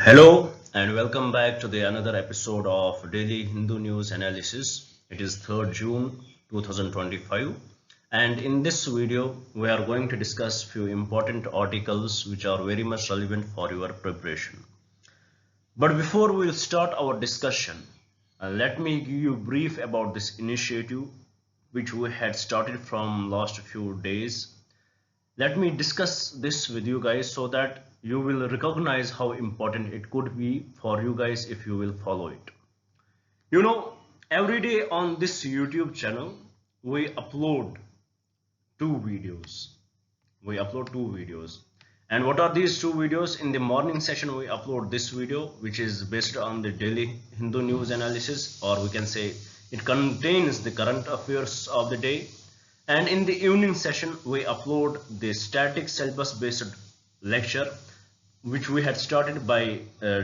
Hello and welcome back to the another episode of Daily Hindu News Analysis. It is 3rd June 2025 and in this video we are going to discuss few important articles which are very much relevant for your preparation. But before we will start our discussion, let me give you a brief about this initiative which we had started from last few days. Let me discuss this with you guys so that you will recognize how important it could be for you guys if you will follow it. You know, every day on this YouTube channel, we upload two videos. And what are these two videos? In the morning session, we upload this video, which is based on the daily Hindu news analysis, or we can say it contains the current affairs of the day. And in the evening session, we upload the static syllabus based lecture, which we had started by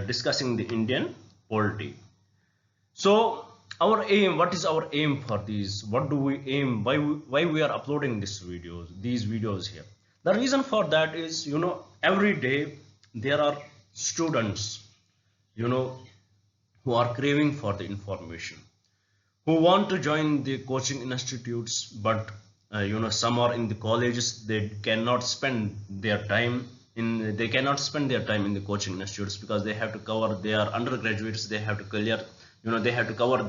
discussing the Indian polity. So our aim, what is our aim for these? What do we aim? Why we are uploading these videos here? The reason for that is, you know, every day there are students, you know, who are craving for the information, who want to join the coaching institutes, but you know, some are in the colleges, they cannot spend their time in the coaching institutes because they have to cover their undergraduates, they have to clear, you know, they have to cover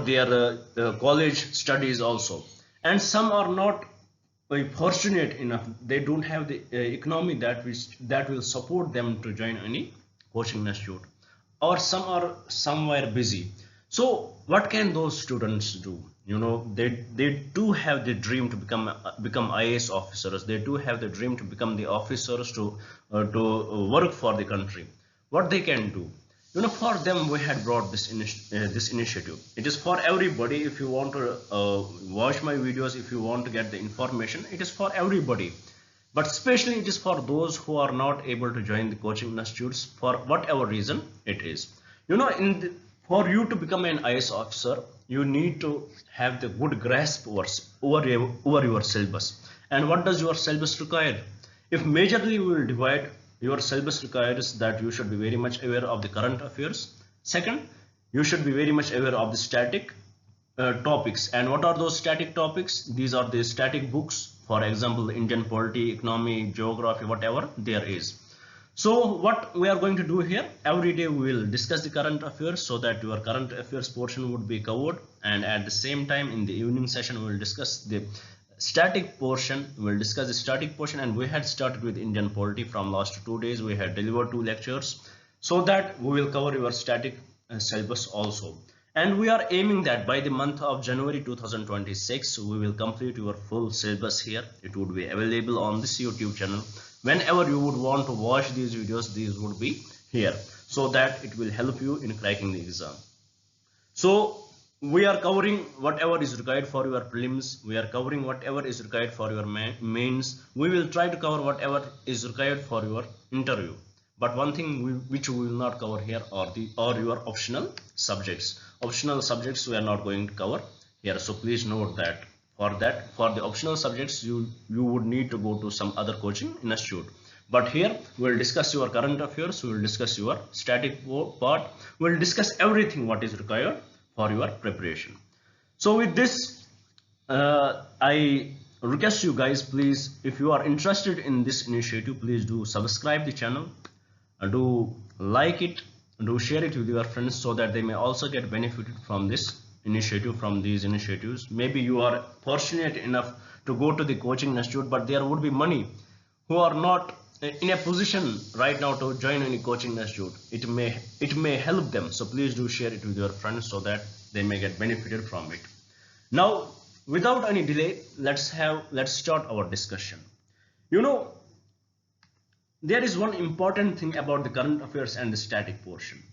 their college studies also. And some are not fortunate enough, they don't have the economy that will support them to join any coaching institute, or some are somewhere busy. So what can those students do? You know, they do have the dream to become IAS officers. They do have the dream to become the officers to work for the country. What they can do? You know, for them we had brought this initiative. It is for everybody. If you want to watch my videos, if you want to get the information, it is for everybody. But especially it is for those who are not able to join the coaching institutes for whatever reason it is. You know, for you to become an IAS officer, you need to have the good grasp over your syllabus. And what does your syllabus require? If majorly we will divide, your syllabus requires that you should be very much aware of the current affairs. Second, you should be very much aware of the static topics. And what are those static topics? These are the static books, for example, Indian polity, economy, geography, whatever there is. So what we are going to do here, every day we will discuss the current affairs so that your current affairs portion would be covered, and at the same time in the evening session we will discuss the static portion. And we had started with Indian polity from last 2 days. We had delivered 2 lectures so that we will cover your static syllabus also. And we are aiming that by the month of January 2026 we will complete your full syllabus here. It would be available on this YouTube channel. Whenever you would want to watch these videos, these would be here, so that it will help you in cracking the exam. So we are covering whatever is required for your prelims. We are covering whatever is required for your mains. We will try to cover whatever is required for your interview. But one thing which we will not cover here are your optional subjects. Optional subjects we are not going to cover here. So please note that. For the optional subjects, you would need to go to some other coaching institute. But here we will discuss your current affairs, we will discuss your static part, we will discuss everything what is required for your preparation. So with this, I request you guys, please, if you are interested in this initiative, please do subscribe the channel, do like it, do share it with your friends so that they may also get benefited from this initiative, from these initiatives. Maybe you are fortunate enough to go to the coaching institute, but there would be many who are not in a position right now to join any coaching institute. It may help them. So please do share it with your friends so that they may get benefited from it. Now, without any delay, let's start our discussion. You know, there is one important thing about the current affairs and the static portion,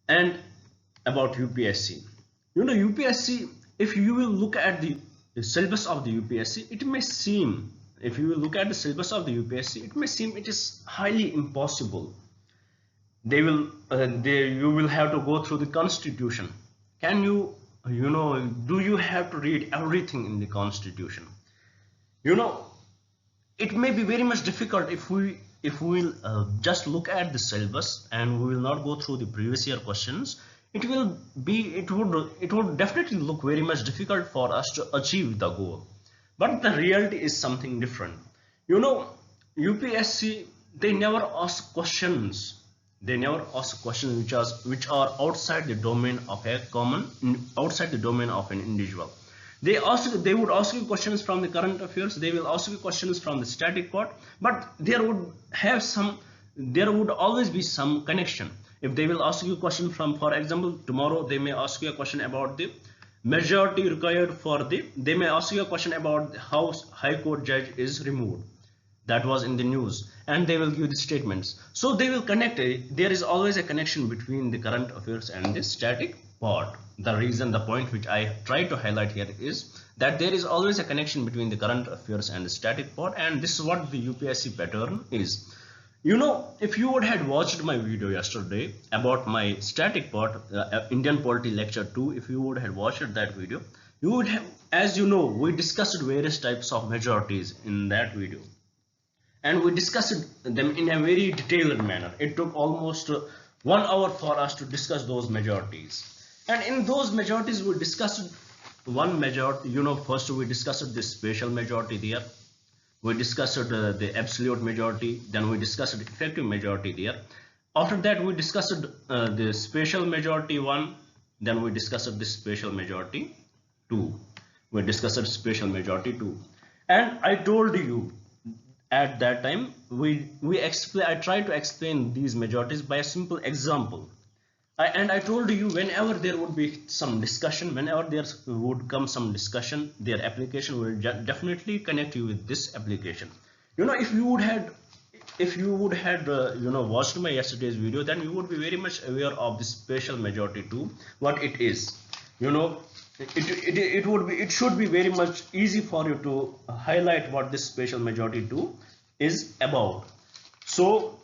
and about UPSC. You know, UPSC, if you will look at the syllabus of the UPSC, it may seem, if you will look at the syllabus of the UPSC, it may seem it is highly impossible. You will have to go through the constitution. Can you, you know, do you have to read everything in the constitution? You know, it may be very much difficult if we if we will just look at the syllabus and we will not go through the previous year questions, it would definitely look very much difficult for us to achieve the goal. But the reality is something different. You know, UPSC, they never ask questions. They never ask questions which are outside the domain of outside the domain of an individual. They would ask you questions from the current affairs. They will ask you questions from the static part, but there would always be some connection. If they will ask you a question from, for example, tomorrow they may ask you a question about the majority required for they may ask you a question about how High Court judge is removed. That was in the news, and they will give the statements. So they will connect. There is always a connection between the current affairs and the static part. The point which I try to highlight here is that there is always a connection between the current affairs and the static part, and this is what the UPSC pattern is. You know, if you would have watched my video yesterday about my static part, Indian Polity Lecture 2, if you would have watched that video, you would have, as you know, we discussed various types of majorities in that video. And we discussed them in a very detailed manner. It took almost 1 hour for us to discuss those majorities. And in those majorities, we discussed one majority. You know, first we discussed the special majority there. We discussed the absolute majority. Then we discussed effective majority there. After that, we discussed the special majority 1. Then we discussed the special majority 2. We discussed special majority 2. And I told you, at that time, I tried to explain these majorities by a simple example. I told you, whenever there would be some discussion, whenever there would come some discussion, their application will definitely connect you with this application. You know, if you would have watched my yesterday's video, then you would be very much aware of the special majority 2, what it is. You know, it should be very much easy for you to highlight what this special majority 2 is about. So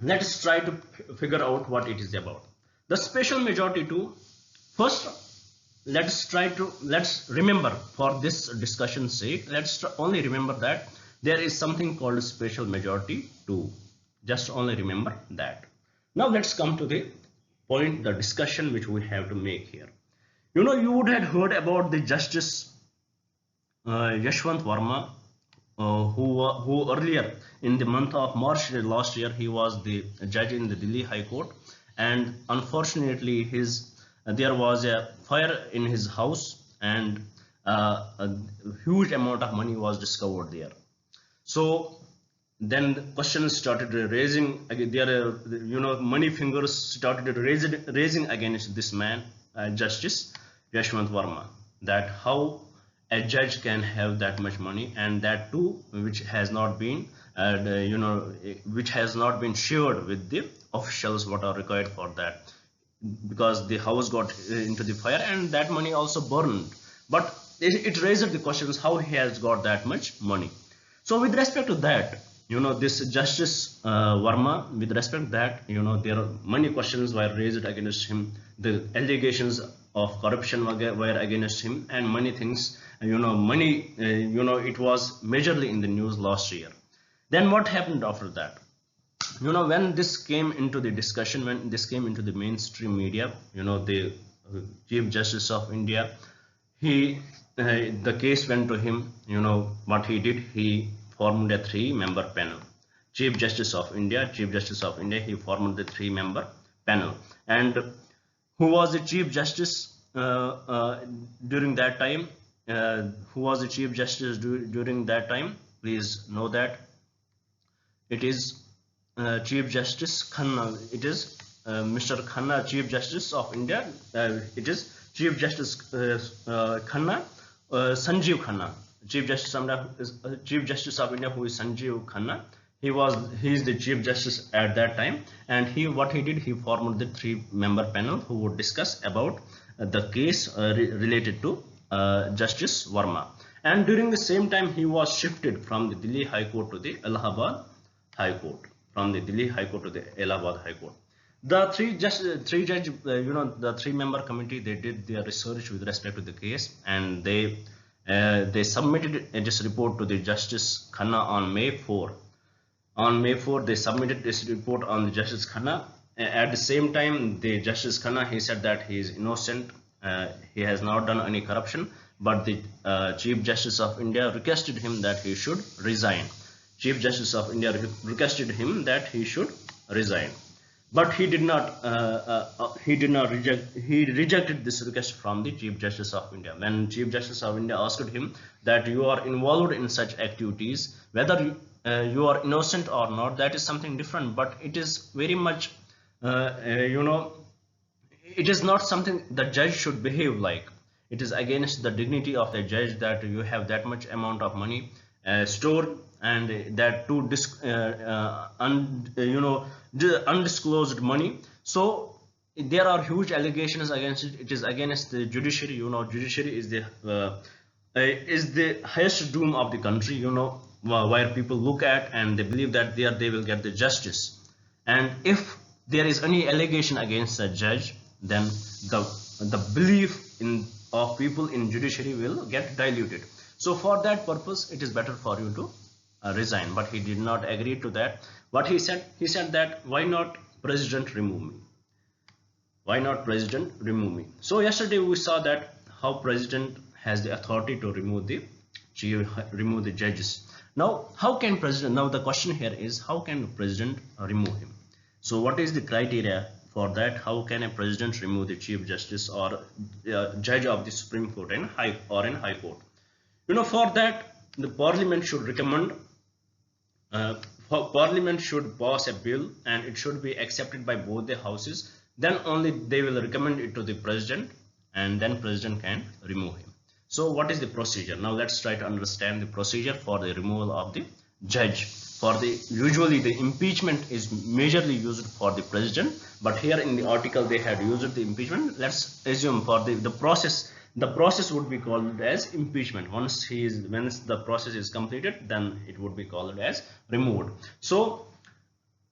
let us try to figure out what it is about. The special majority 2, first let's remember, for this discussion's sake, let's only remember that there is something called special majority 2. Just only remember that. Now let's come to the point, the discussion which we have to make here. You know, you would have heard about the Justice Yashwant Verma, who earlier in the month of March last year, he was the judge in the Delhi High Court, and unfortunately there was a fire in his house, and a huge amount of money was discovered there. So then the questions started raising. Money fingers started raising against this man, Justice Yashwant Verma, that how a judge can have that much money, and that too which has not been shared with the officials what are required for that, because the house got into the fire and that money also burned. But it raised the questions how he has got that much money. So with respect to that, you know, this Justice Verma, with respect to that, you know, there are many questions were raised against him. The allegations of corruption were against him, and many things, you know, it was majorly in the news last year. Then what happened after that? You know, when this came into the discussion, when this came into the mainstream media, you know, the Chief Justice of India, the case went to him. You know what he did? He formed a 3-member panel. Chief Justice of India, he formed the 3-member panel. And who was the Chief Justice during that time? Who was the Chief Justice during that time? Please know that it is Chief Justice Khanna. It is Mr. Khanna, Chief Justice of India. It is Chief Justice Khanna, Sanjeev Khanna. Chief Justice of India, who is Sanjeev Khanna. He is the Chief Justice at that time, and he formed the 3-member panel who would discuss about the case related to Justice Verma. And during the same time, he was shifted from the Delhi High Court to the Allahabad High Court. The the 3-member committee, they did their research with respect to the case, and they submitted this report to the Justice Khanna on May 4. On May 4, they submitted this report on the Justice Khanna. At the same time, the Justice Khanna, he said that he is innocent. He has not done any corruption, but the Chief Justice of India requested him that he should resign. Chief Justice of India requested him that he should resign, but he did not reject. He rejected this request from the Chief Justice of India. When Chief Justice of India asked him that you are involved in such activities, whether you are innocent or not, that is something different. But it is very much, it is not something the judge should behave like. It is against the dignity of the judge that you have that much amount of money stored, and that too undisclosed money. So there are huge allegations against it. It is against the judiciary. Judiciary is the highest doom of the country, where people look at and they believe that there they will get the justice. And if there is any allegation against a judge, then the belief of people in judiciary will get diluted. So for that purpose, it is better for you to resign. But he did not agree to that. What he said that why not President remove me? Why not President remove me? So yesterday we saw that how President has the authority to remove the judges. Now how can President? Now the question here is, how can the President remove him? So what is the criteria for that? How can a President remove the Chief Justice or judge of the Supreme Court in High Court? For that, the Parliament should recommend. Parliament should pass a bill and it should be accepted by both the houses. Then only they will recommend it to the President, and then President can remove him. So what is the procedure? Now let's try to understand the procedure for the removal of the judge. Usually the impeachment is majorly used for the President, but here in the article they had used the impeachment. Let's assume for the process. The process would be called as impeachment. Once the process is completed, then it would be called as removed. So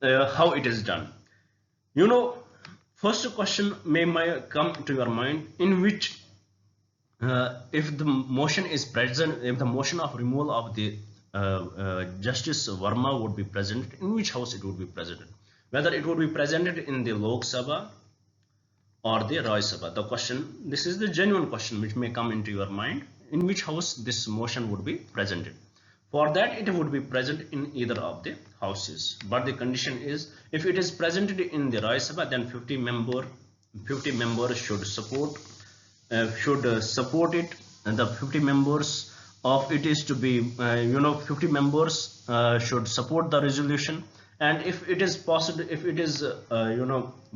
how it is done? First question may come to your mind, in which if the motion is present, if the motion of removal of the Justice Verma would be presented, in which house it would be presented? Whether it would be presented in the Lok Sabha or the Rajya Sabha. The question, this is the genuine question which may come into your mind, in which house this motion would be presented. For that, it would be present in either of the houses. But the condition is, if it is presented in the Rajya Sabha, then 50 members should support it, and the 50 members of it is to be 50 members should support the resolution. And if it is possible, if it is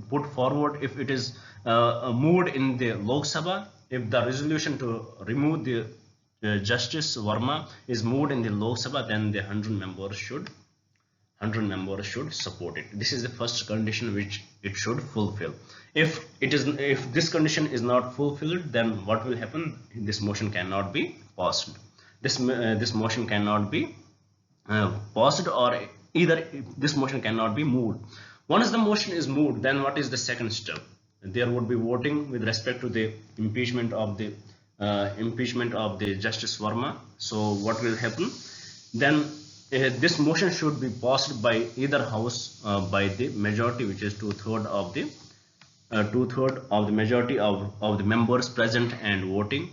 put forward, if it is moved in the Lok Sabha, if the resolution to remove the Justice Verma is moved in the Lok Sabha, then the 100 members should support it. This is the first condition which it should fulfill. If this condition is not fulfilled, then what will happen? This motion cannot be passed. This motion cannot be passed, or either this motion cannot be moved. Once the motion is moved, then what is the second step? There would be voting with respect to the impeachment of the Justice Verma. So what will happen? Then this motion should be passed by either house by the majority, which is two-thirds of the majority of the members present and voting.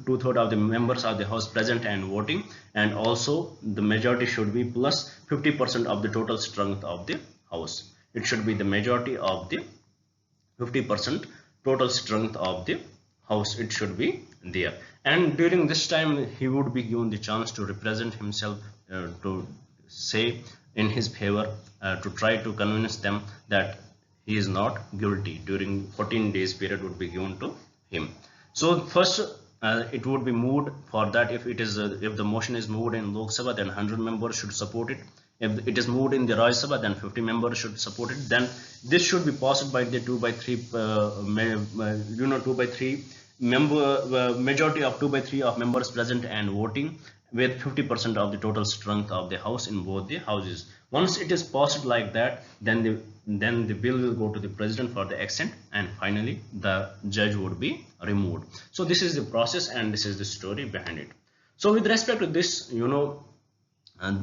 Two-thirds of the members of the house present and voting, and also the majority should be plus 50% of the total strength of the house. It should be the majority of the 50% total strength of the house. It should be there, and during this time he would be given the chance to represent himself, to say in his favor, to try to convince them that he is not guilty. During 14 days period would be given to him. So first it would be moved. For that, if the motion is moved in Lok Sabha, then 100 members should support it. If it is moved in the Rajya Sabha, then 50 members should support it. Then this should be passed by the 2/3 majority of 2/3 of members present and voting, with 50% of the total strength of the house in both the houses. Once it is passed like that, then the bill will go to the President for the assent, and finally the judge would be removed. So this is the process, and this is the story behind it. So with respect to this,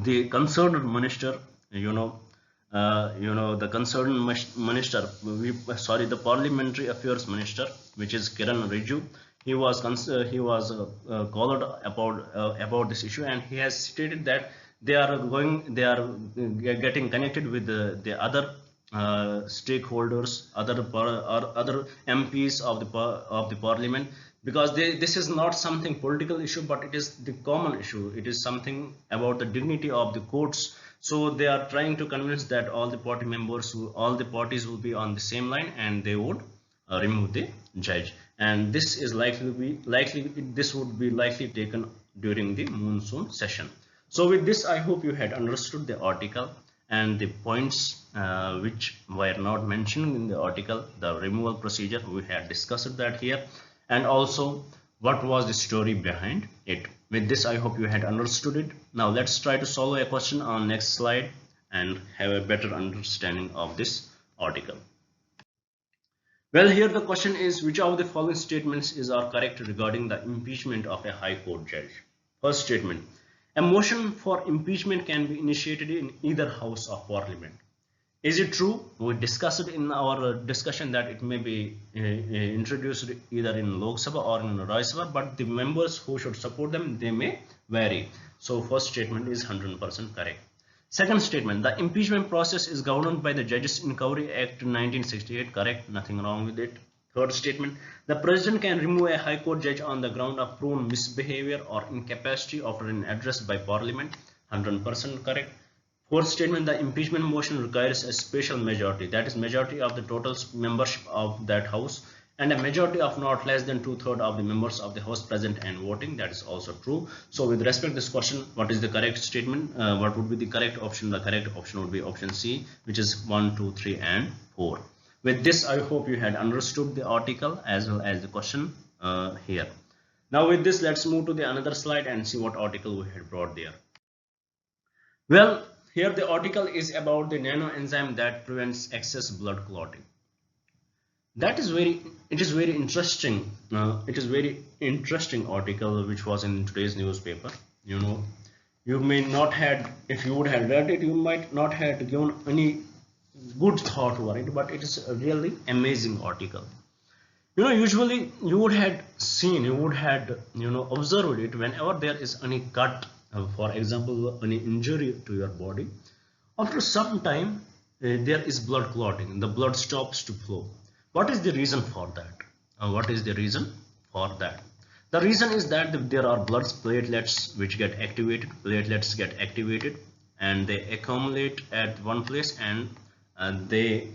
the concerned minister, the concerned minister, the parliamentary affairs minister, which is Kiran Rijiju. He was called about this issue, and he has stated that they are getting connected with the other stakeholders, other MPs of the parliament, because this is not something political issue, but it is the common issue. It is something about the dignity of the courts. So they are trying to convince that all the parties will be on the same line, and they would remove the judge. And this is this would be likely taken during the monsoon session. So with this, I hope you had understood the article and the points which were not mentioned in the article, the removal procedure. We had discussed that here, and also what was the story behind it. With this, I hope you had understood it. Now let's try to solve a question on next slide and have a better understanding of this article. Well, here the question is, which of the following statements are correct regarding the impeachment of a High Court judge? First statement: a motion for impeachment can be initiated in either house of parliament. Is it true? We discussed in our discussion that it may be introduced either in Lok Sabha or in Rajya Sabha, but the members who should support them, they may vary. So first statement is 100% correct. Second statement: the impeachment process is governed by the Judges Inquiry Act 1968. Correct, nothing wrong with it. Third statement: the president can remove a High Court judge on the ground of proven misbehavior or incapacity after an address by parliament. 100% correct. Fourth statement: the impeachment motion requires a special majority, that is majority of the total membership of that house, and a majority of not less than 2/3 of the members of the house present and voting. That is also true. So with respect to this question, what is the correct statement? What would be the correct option? The correct option would be option C, which is 1, 2, 3 and 4. With this, I hope you had understood the article as well as the question here. Now with this, let's move to the another slide and see what article we had brought there. Well, here the article is about the nano enzyme that prevents excess blood clotting. It is very interesting. It is very interesting article which was in today's newspaper. You may not had, if you would have read it, you might not have given any good thought over it, but it is a really amazing article. Usually you would have seen, you would have observed it whenever there is any cut, for example, any injury to your body. After some time, there is blood clotting. The blood stops to flow. What is the reason for that? What is the reason for that? The reason is that there are blood platelets which get activated. Platelets get activated and they accumulate at one place, and they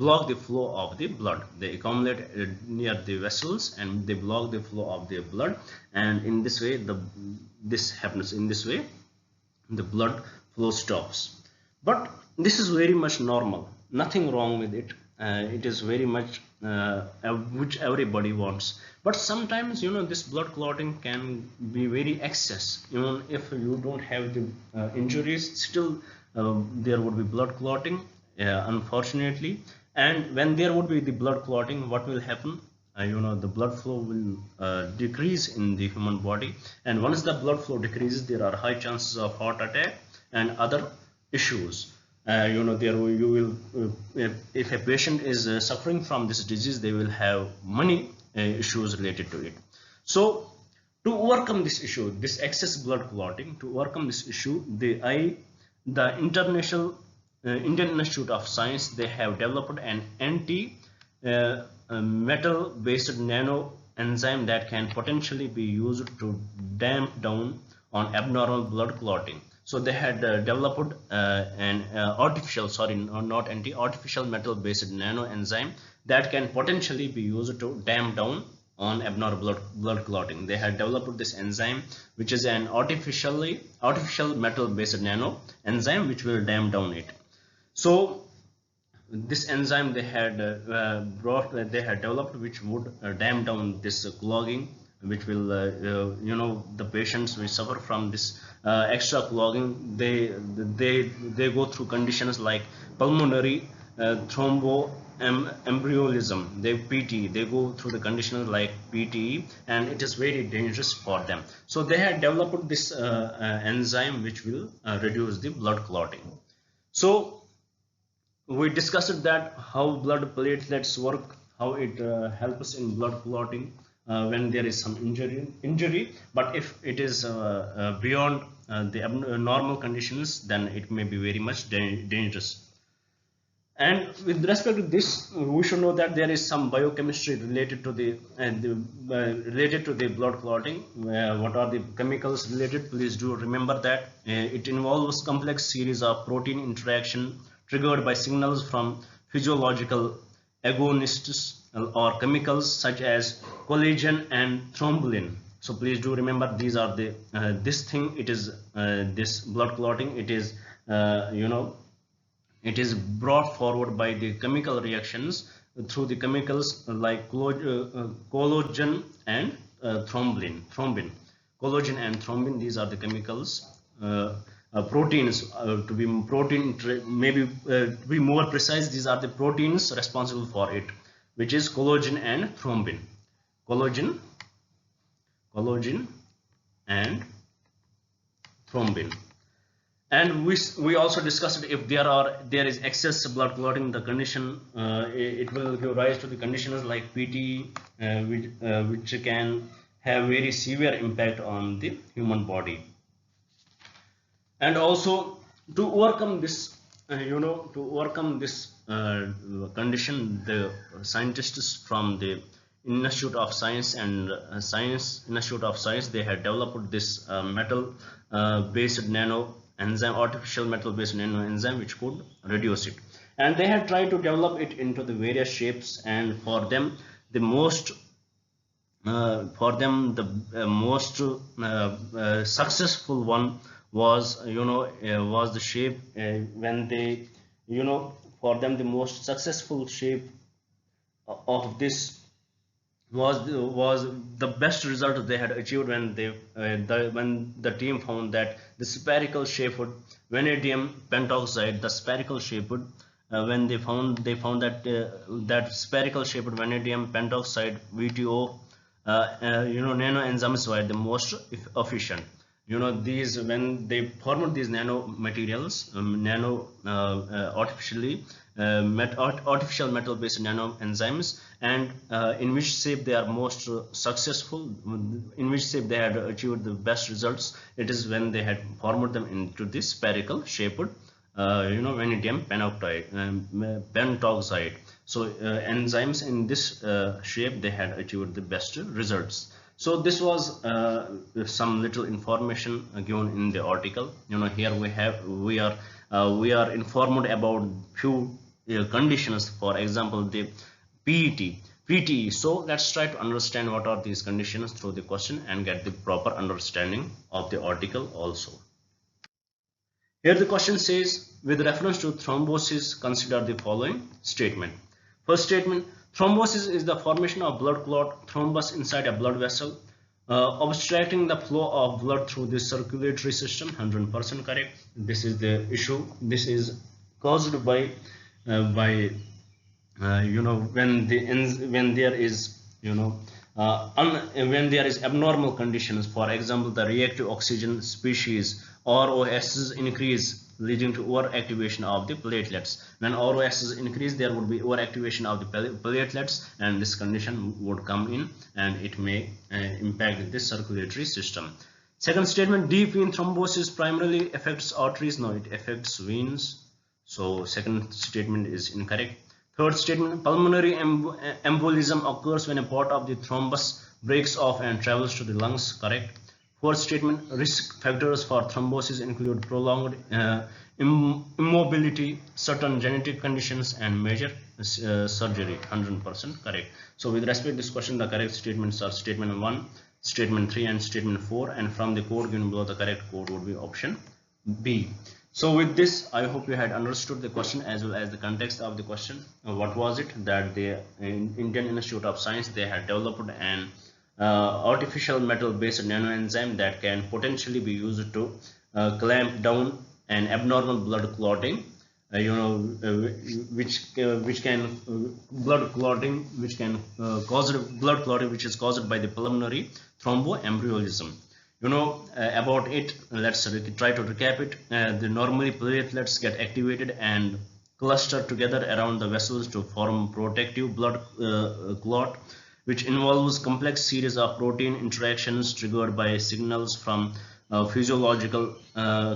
block the flow of the blood. They accumulate near the vessels and they block the flow of the blood, and in this way this happens. In this way the blood flow stops. But this is very much normal, nothing wrong with it. It is very much which everybody wants. But sometimes this blood clotting can be very excess. Even if you don't have the injuries, still there would be blood clotting, unfortunately. And when there would be the blood clotting, what will happen? The blood flow will decrease in the human body, and once the blood flow decreases, there are high chances of heart attack and other issues. There you will, if a patient is suffering from this disease, they will have many issues related to it. So to overcome this issue, this excess blood clotting, to overcome this issue, the International Indian Institute of Science, they have developed an metal based nano enzyme that can potentially be used to damp down on abnormal blood clotting. So they had developed an artificial metal based nano enzyme that can potentially be used to damp down on abnormal blood clotting. They had developed this enzyme, which is an artificial metal based nano enzyme which will damp down it. So this enzyme they had developed, which would damp down this clogging, which will the patients who suffer from this extra clogging, they go through conditions like pulmonary thromboembolism, they go through the conditions like PTE, and it is very dangerous for them. So they had developed this enzyme which will reduce the blood clotting. So we discussed that how blood platelets work, how it helps in blood clotting when there is some injury. But if it is beyond the normal conditions, then it may be very much dangerous. And with respect to this, we should know that there is some biochemistry related to the blood clotting. What are the chemicals related? Please do remember that it involves complex series of protein interaction triggered by signals from physiological agonists or chemicals such as collagen and thrombin. So please do remember these are the this thing. It is this blood clotting. It is it is brought forward by the chemical reactions through the chemicals like collagen and thrombin. Collagen and thrombin, these are the chemicals. Proteins, to be more precise, these are the proteins responsible for it, which is collagen and thrombin. Collagen and thrombin. And we also discussed if there is excess blood clotting, the condition it will give rise to the conditions like PT, which can have very severe impact on the human body. And also to overcome this, condition, the scientists from the Institute of Science and Institute of Science, they had developed this metal based nano enzyme, artificial metal based nano enzyme, which could reduce it. And they had tried to develop it into the various shapes, and for them the most successful one was the shape when they for them the most successful shape of this was the best result they had achieved when the team found that the spherical shaped vanadium pentoxide, the spherical shaped when they found that that spherical shaped vanadium pentoxide VTO nano enzymes were the most efficient. These, when they formed these nano materials, artificial metal based nano enzymes, and in which shape they are most successful, in which shape they had achieved the best results, it is when they had formed them into this spherical shaped vanadium pentoxide. So enzymes in this shape, they had achieved the best results. So this was some little information given in the article. Here we are informed about few conditions, for example the PTE. So let's try to understand what are these conditions through the question and get the proper understanding of the article also. Here the question says, with reference to thrombosis, consider the following statement. First statement: thrombosis is the formation of blood clot thrombus inside a blood vessel, obstructing the flow of blood through the circulatory system. 100% correct. This is the issue. This is caused by when there is when there is abnormal conditions. For example, the reactive oxygen species ROSs increase, leading to overactivation of the platelets. When ROSs increase, there would be overactivation of the platelets, and this condition would come in, and it may impact the circulatory system. Second statement: deep vein thrombosis primarily affects arteries. No, it affects veins. So second statement is incorrect. Third statement: pulmonary embolism occurs when a part of the thrombus breaks off and travels to the lungs. Correct. Fourth statement: risk factors for thrombosis include prolonged immobility, certain genetic conditions, and major surgery. 100% correct. So with respect to this question, the correct statements are statement 1, statement 3, and statement 4, and from the code given below, the correct code would be option B. So with this, I hope you had understood the question as well as the context of the question. What was it that the Indian Institute of Science, they had developed an artificial metal based nanoenzyme that can potentially be used to clamp down an abnormal blood clotting, which can cause blood clotting which is caused by the pulmonary thromboembolism. About it, let's try to recap it. The normally platelets get activated and cluster together around the vessels to form protective blood clot, which involves complex series of protein interactions triggered by signals from physiological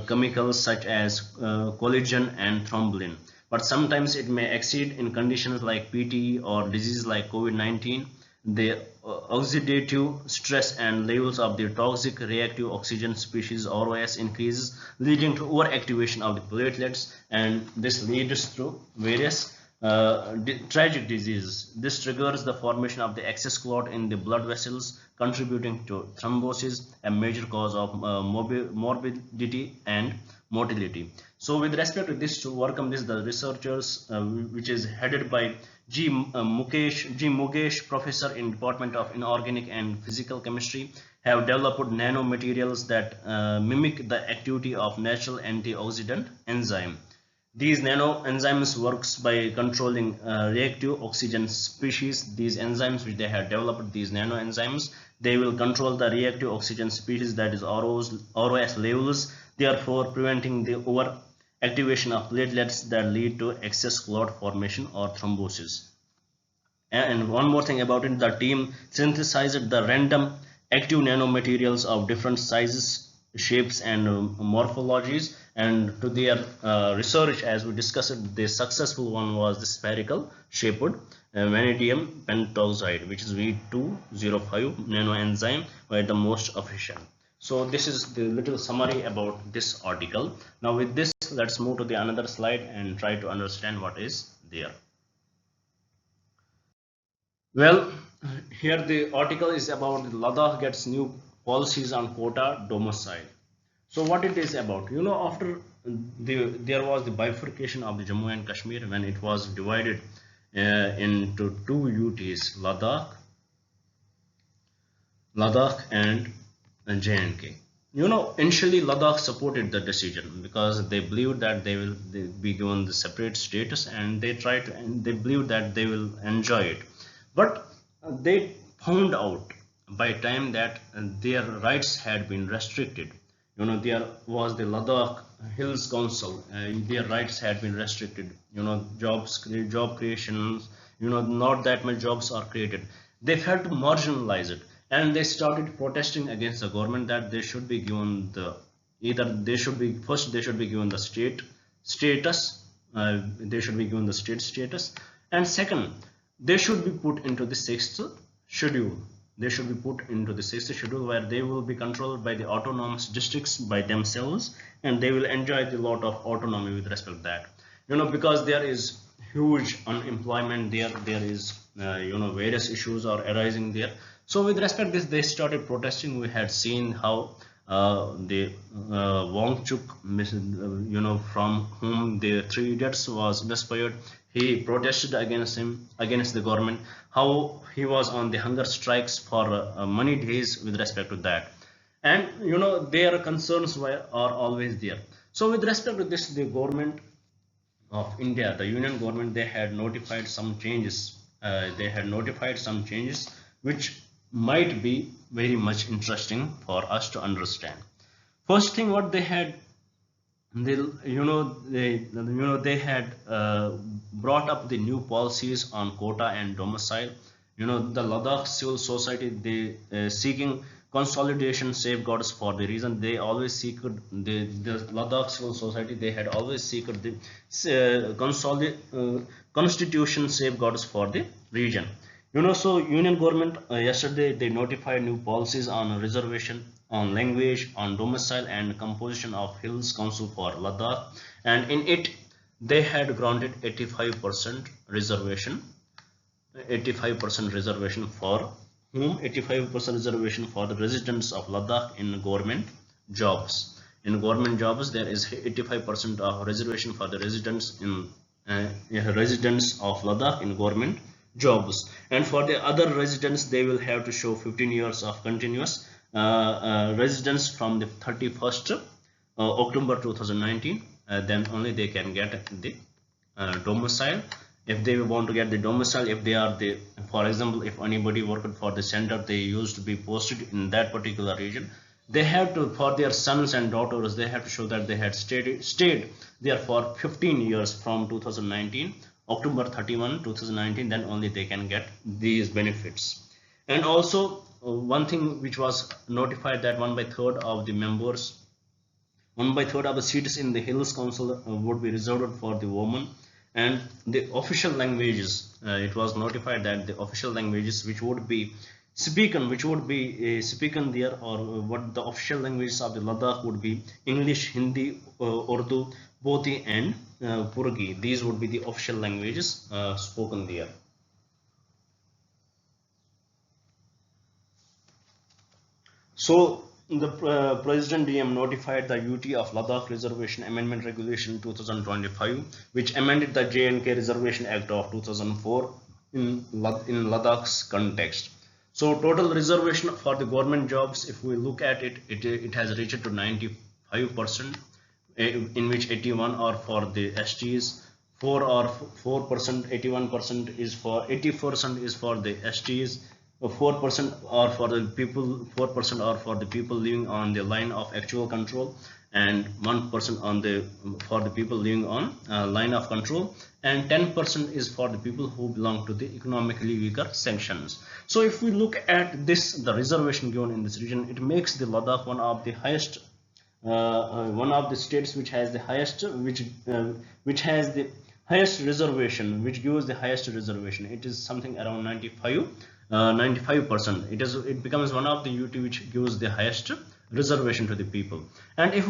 chemicals such as collagen and thrombin. But sometimes it may exceed in conditions like PTE or diseases like COVID-19. The oxidative stress and levels of the toxic reactive oxygen species ROS increases, leading to overactivation of the platelets, and this leads to various tragic diseases. This triggers the formation of the excess clot in the blood vessels, contributing to thrombosis, a major cause of morbidity and mortality. So with respect to this, to overcome this, the researchers, which is headed by G. Mukesh, professor in Department of Inorganic and Physical Chemistry, have developed nanomaterials that mimic the activity of natural antioxidant enzyme. These nanoenzymes works by controlling reactive oxygen species. These enzymes which they have developed, these nanoenzymes, they will control the reactive oxygen species, that is ROS levels, therefore preventing the overactivation of platelets that lead to excess clot formation or thrombosis. And one more thing about it, the team synthesized the random active nanomaterials of different sizes, shapes and morphologies, and to their research, as we discussed, the successful one was the spherical shaped vanadium pentoxide, which is V205 nanoenzyme, were the most efficient. So this is the little summary about this article. Now with this, let's move to the another slide and try to understand what is there. Well, here the article is about Ladakh gets new policies on quota domicile. So what it is about, after there was the bifurcation of the Jammu and Kashmir, when it was divided into two UTs, Ladakh and J&K. Initially Ladakh supported the decision because they believed that they will be given the separate status, and they believed that they will enjoy it. But they found out by time that their rights had been restricted. There was the Ladakh Hills Council, their rights had been restricted. Job creations, not that much jobs are created. They felt marginalized, and they started protesting against the government that they should be given they should be given the state status, and second, they should be put into the sixth schedule. Where they will be controlled by the autonomous districts by themselves, and they will enjoy the lot of autonomy with respect to that. Because there is huge unemployment there is various issues are arising there. So with respect to this, they started protesting. We had seen how the Wangchuk, from whom the Three Idiots was inspired, he protested against the government, how he was on the hunger strikes for many days with respect to that. And their concerns are always there. So with respect to this, the government of India, the union government, they had notified some changes. Which might be very much interesting for us to understand. First thing, what they had, they had brought up the new policies on quota and domicile. The Ladakh civil society, they seeking consolidation safeguards for the reason they always seek the Ladakh civil society, they had always seek the constitution safeguards for the region. So union government yesterday they notified new policies on reservation, on language, on domicile and composition of Hills Council for Ladakh, and in it they had granted 85% reservation. 85% reservation for whom? 85% reservation for the residents of Ladakh in government jobs. In government jobs, there is 85% of reservation for the residents of Ladakh in government jobs, and for the other residents they will have to show 15 years of continuous residence from the 31st October 2019. Then only they can get the domicile. If they want to get the domicile, if they are for example, if anybody worked for the center, they used to be posted in that particular region, they have to, for their sons and daughters, they have to show that they had stayed there for 15 years from 2019 October 31 2019, then only they can get these benefits. And also one thing which was notified, that 1/3 of the members, 1/3 of the seats in the Hills Council would be reserved for the women. And the official languages, it was notified that the official languages which would be spoken there, or what the official languages of the Ladakh would be English, Hindi, Urdu, Bodhi and Purgi. These would be the official languages spoken there. So the President DM notified the UT of Ladakh Reservation Amendment Regulation 2025, which amended the J&K Reservation Act of 2004 in Ladakh's context. So total reservation for the government jobs, if we look at it, it has reached to 95%, in which 81 are for the STs, 4%, 81% is for 80% is for the STs, 4% are for the people, 4% are for the people living on the line of actual control, and 1% for the people living on line of control, and 10% is for the people who belong to the economically weaker sections. So if we look at this, the reservation given in this region, it makes the Ladakh one of the highest, one of the states which has the highest, which has the highest reservation, which gives the highest reservation. It is something around 95%. It becomes one of the UT which gives the highest reservation to the people. And if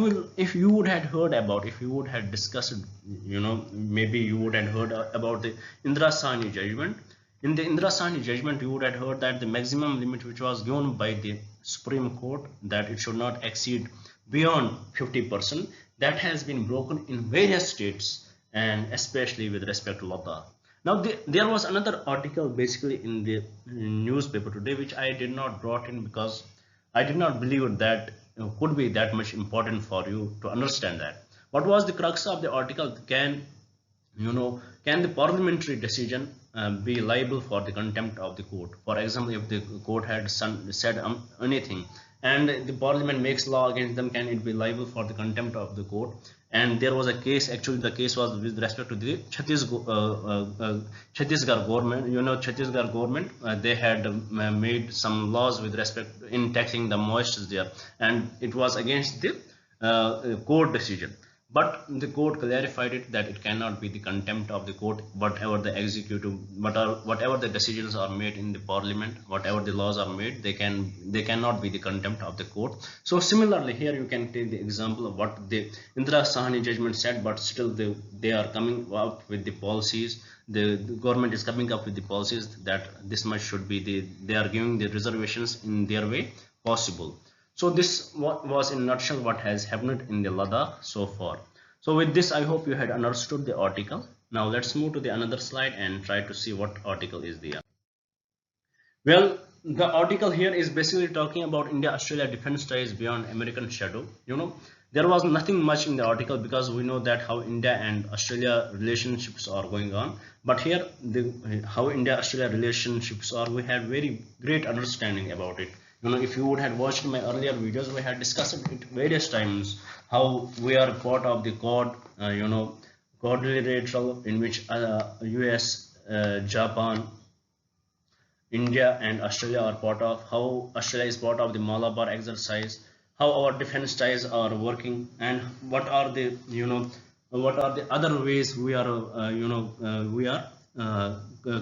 you would have heard about, if you would have discussed, maybe you would have heard about the Indira Sahni judgment. In the Indira Sahni judgment, you would have heard that the maximum limit which was given by the Supreme Court, that it should not exceed beyond 50%, that has been broken in various states, and especially with respect to Ladakh. Now there was another article basically in the newspaper today which I did not brought in, because I did not believe that could be that much important for you to understand that. What was the crux of the article? Can the parliamentary decision be liable for the contempt of the court? For example, if the court had said anything and the parliament makes law against them, can it be liable for the contempt of the court? And there was a case, actually the case was with respect to the Chhattisgarh government. Chhattisgarh government, they had made some laws with respect in taxing the moisture there, and it was against the court decision. But the court clarified it that it cannot be the contempt of the court, whatever the executive, whatever the decisions are made in the parliament, whatever the laws are made, they cannot be the contempt of the court. So similarly here you can take the example of what the Indira Sahni judgment said, but still they are coming up with the policies. The government is coming up with the policies that this much should be they are giving the reservations in their way possible. So this was in a nutshell what has happened in the Ladakh so far. So with this, I hope you had understood the article. Now let's move to the another slide and try to see what article is there. Well, the article here is basically talking about India-Australia defense ties beyond American shadow. There was nothing much in the article because we know that how India and Australia relationships are going on. But here, how India-Australia relationships are, we have very great understanding about it. If you would have watched my earlier videos, we had discussed it various times, how we are part of the quadrilateral in which US, Japan, India and Australia are part of, how Australia is part of the Malabar exercise, how our defense ties are working, and what are the other ways we are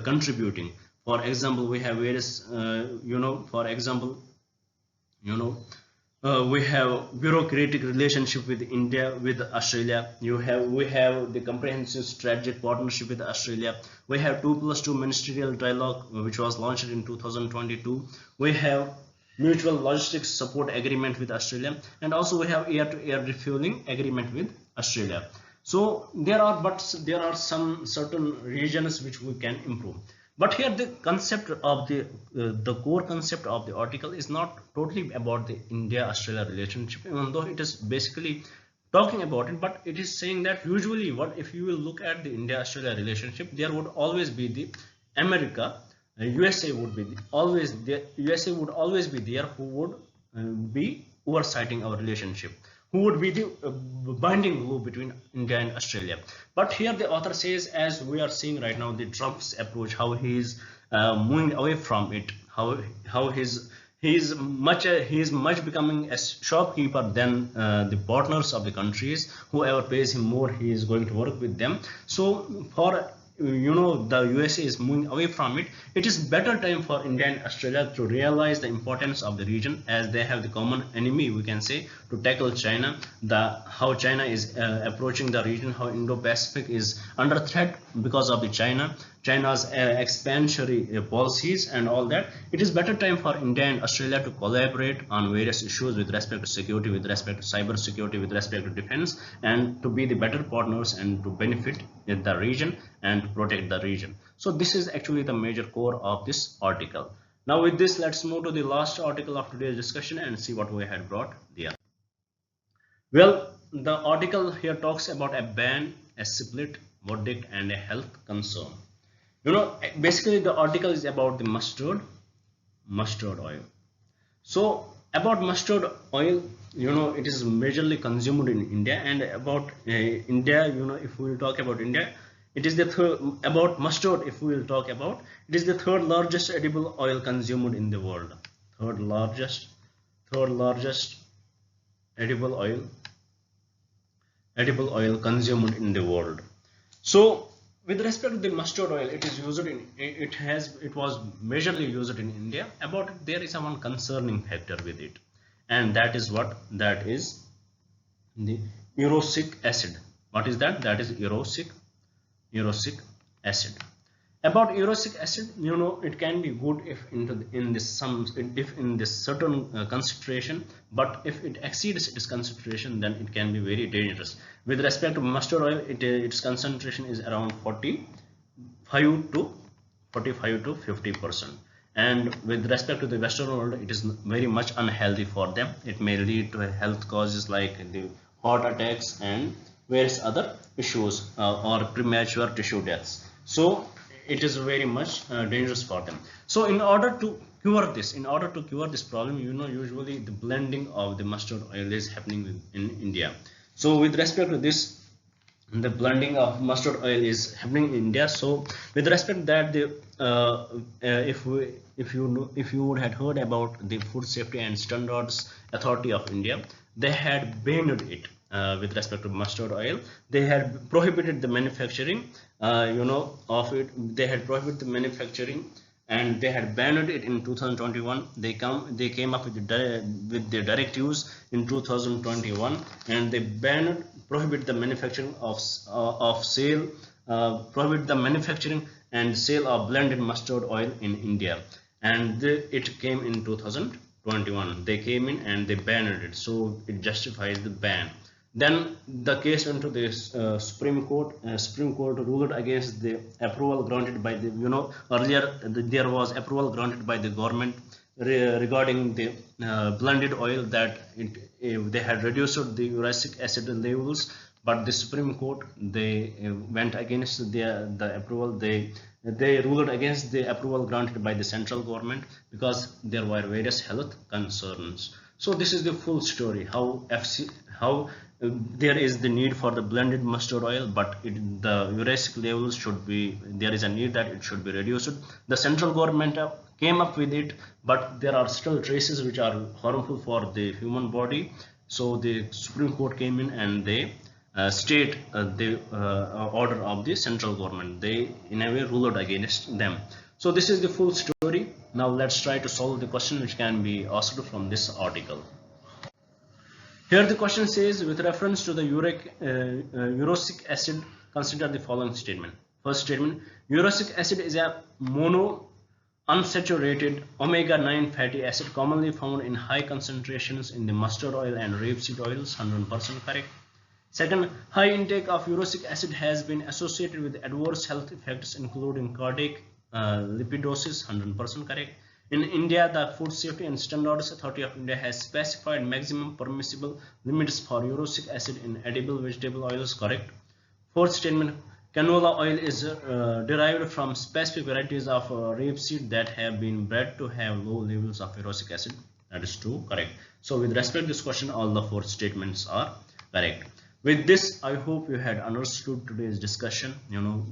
contributing. For example, we have various we have bureaucratic relationship with India, with Australia. We have the comprehensive strategic partnership with Australia. We have 2+2 ministerial dialogue which was launched in 2022. We have mutual logistics support agreement with Australia, and also we have air-to-air refueling agreement with Australia. So there are some certain regions which we can improve. But here the concept of the core concept of the article is not totally about the India-Australia relationship, even though it is basically talking about it. But it is saying that usually, if you will look at the India-Australia relationship, there would always be the America, USA would be USA would always be there, who would be oversighting our relationship, who would be the binding glue between India and Australia. But here the author says, as we are seeing right now, the Trump's approach, how he is moving away from it, how he is much becoming a shopkeeper than the partners of the countries. Whoever pays him more, he is going to work with them. So for the USA is moving away from it. It is better time for India and Australia to realize the importance of the region, as they have the common enemy, we can say, to tackle China. How China is approaching the region, how Indo-Pacific is under threat because of the China's expansionary policies and all that. It is better time for India and Australia to collaborate on various issues with respect to security, with respect to cyber security, with respect to defense, and to be the better partners and to benefit the region and to protect the region. So this is actually the major core of this article. Now with this, let's move to the last article of today's discussion and see what we had brought there. Well, the article here talks about a ban, a split verdict, and a health concern. Basically the article is about the mustard oil. So about mustard oil, it is majorly consumed in India, and about India, if we will talk about India, it is the third. About mustard, if we will talk about, it is the third largest edible oil consumed in the world. Third largest edible oil consumed in the world. So with respect to the mustard oil, it was majorly used in India. About it, there is one concerning factor with it, and that is the erucic acid. What is that? That is erucic acid. About erucic acid, it can be good if in this certain concentration, but if it exceeds its concentration, then it can be very dangerous. With respect to mustard oil, its concentration is around 45 to 50%, and with respect to the Western world, it is very much unhealthy for them. It may lead to health causes like the heart attacks and various other issues or premature tissue deaths. So it is very much dangerous for them. So in order to cure this problem, usually the blending of the mustard oil is happening in India. So with respect to this, the blending of mustard oil is happening in India. So with respect to that, if you would have heard about the Food Safety and Standards Authority of India, they had banned it. With respect to mustard oil, they had prohibited the manufacturing of it. They had prohibited the manufacturing, and they had banned it in 2021. They came up with the directives in 2021, and they prohibit the manufacturing prohibit the manufacturing and sale of blended mustard oil in India, and it came in 2021. They came in and they banned it, so it justifies the ban. Then the case went to the Supreme Court. Supreme Court ruled against the approval granted by the, earlier there was approval granted by the government regarding the blended oil, that they had reduced the uric acid levels, but the Supreme Court, they went against the approval. They ruled against the approval granted by the central government because there were various health concerns. So this is the full story, how there is the need for the blended mustard oil, but the uric levels there is a need that it should be reduced. The central government came up with it, but there are still traces which are harmful for the human body. So the Supreme Court came in and they stayed the order of the central government. They in a way ruled against them. So this is the full story. Now let's try to solve the question which can be asked from this article. Here the question says, with reference to the erucic acid, consider the following statement. First statement: erucic acid is a monounsaturated omega-9 fatty acid commonly found in high concentrations in the mustard oil and rapeseed oils. 100% correct. Second, high intake of erucic acid has been associated with adverse health effects including cardiac lipidosis. 100% correct. In India, the Food Safety and Standards Authority of India has specified maximum permissible limits for erucic acid in edible vegetable oils. Correct. Fourth statement: canola oil is derived from specific varieties of rapeseed that have been bred to have low levels of erucic acid. That is true, correct. So with respect to this question, all the 4 statements are correct. With this, I hope you had understood today's discussion.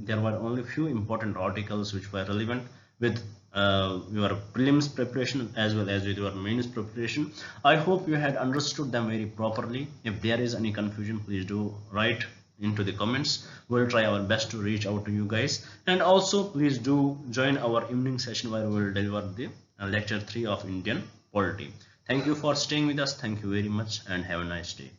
There were only few important articles which were relevant with your prelims preparation as well as with your mains preparation. I hope you had understood them very properly. If there is any confusion, please do write into the comments. We'll try our best to reach out to you guys, and also please do join our evening session where we will deliver the lecture 3 of Indian polity. Thank you for staying with us. Thank you very much and have a nice day.